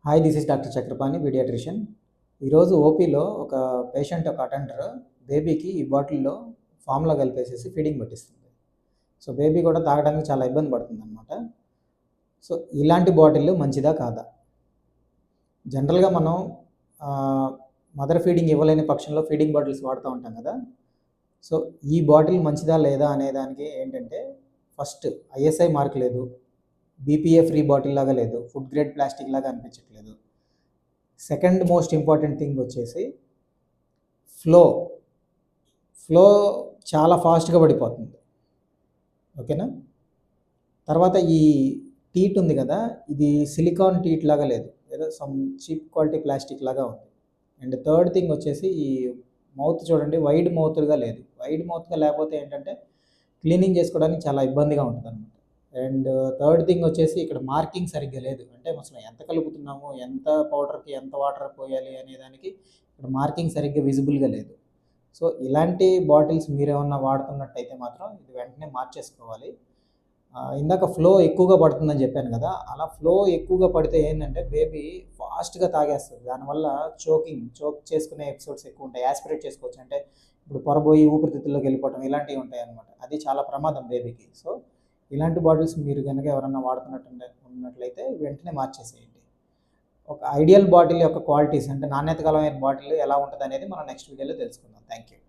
Hi, this is doctor Chakrapani, paediatrician. ఈరోజు ఓపీలో ఒక పేషెంట్, ఒక అటెండర్ బేబీకి ఈ బాటిల్లో ఫార్ములా కలిపేసేసి ఫీడింగ్ పట్టిస్తుంది. సో బేబీ కూడా తాగడానికి చాలా ఇబ్బంది పడుతుంది అనమాట. సో ఇలాంటి బాటిల్ మంచిదా కాదా? జనరల్గా మనం మదర్ ఫీడింగ్ ఇవ్వలేని పక్షంలో ఫీడింగ్ బాటిల్స్ వాడుతూ ఉంటాం కదా. సో ఈ బాటిల్ మంచిదా లేదా అనేదానికి ఏంటంటే, ఫస్ట్ ఐఎస్ఐ మార్క్ లేదు, బీపీఏ ఫ్రీ బాటిల్ లాగా లేదు, ఫుడ్ గ్రేడ్ ప్లాస్టిక్ లాగా అనిపించట్లేదు. సెకండ్ మోస్ట్ ఇంపార్టెంట్ థింగ్ వచ్చేసి ఫ్లో చాలా ఫాస్ట్గా పడిపోతుంది. ఓకేనా? తర్వాత ఈ టీట్ ఉంది కదా, ఇది సిలికాన్ టీట్ లాగా లేదు, ఏదో సమ్ చీప్ క్వాలిటీ ప్లాస్టిక్ లాగా ఉంది. అండ్ థర్డ్ థింగ్ వచ్చేసి ఈ మౌత్ చూడండి, వైడ్ మౌత్గా లేదు. వైడ్ మౌత్గా లేకపోతే ఏంటంటే క్లీనింగ్ చేసుకోవడానికి చాలా ఇబ్బందిగా ఉంటుంది అనమాట. అండ్ థర్డ్ థింగ్ వచ్చేసి ఇక్కడ మార్కింగ్ సరిగ్గా లేదు. అంటే అసలు ఎంత కలుపుతున్నాము, ఎంత పౌడర్కి ఎంత వాటర్ పోయాలి అనే దానికి ఇక్కడ మార్కింగ్ సరిగ్గా విజిబుల్గా లేదు. సో ఇలాంటి బాటిల్స్ మీరేమన్నా వాడుతున్నట్టయితే మాత్రం ఇది వెంటనే మార్చేసుకోవాలి. ఇందాక ఫ్లో ఎక్కువగా పడుతుందని చెప్పాను కదా, అలా ఫ్లో ఎక్కువగా పడితే ఏంటంటే బేబీ ఫాస్ట్గా తాగేస్తుంది. దానివల్ల చోక్ చేసుకునే ఎపిసోడ్స్ ఎక్కువ ఉంటాయి. యాస్పిరేట్ చేసుకోవచ్చు, అంటే ఇప్పుడు పొరబోయి ఊపిరితిత్తుల్లోకి వెళ్ళిపోవడం ఇలాంటివి ఉంటాయి అన్నమాట. అది చాలా ప్రమాదం బేబీకి. సో ఇలాంటి బాటిల్స్ మీరు కనుక ఎవరన్నా ఉన్నట్లయితే వెంటనే మార్చేసేయండి. ఒక ఐడియల్ బాటిల్ యొక్క క్వాలిటీస్, అంటే నాణ్యత గలమైన బాటిల్ ఎలా ఉంటుంది అనేది మనం నెక్స్ట్ వీడియోలో తెలుసుకుందాం. Thank you.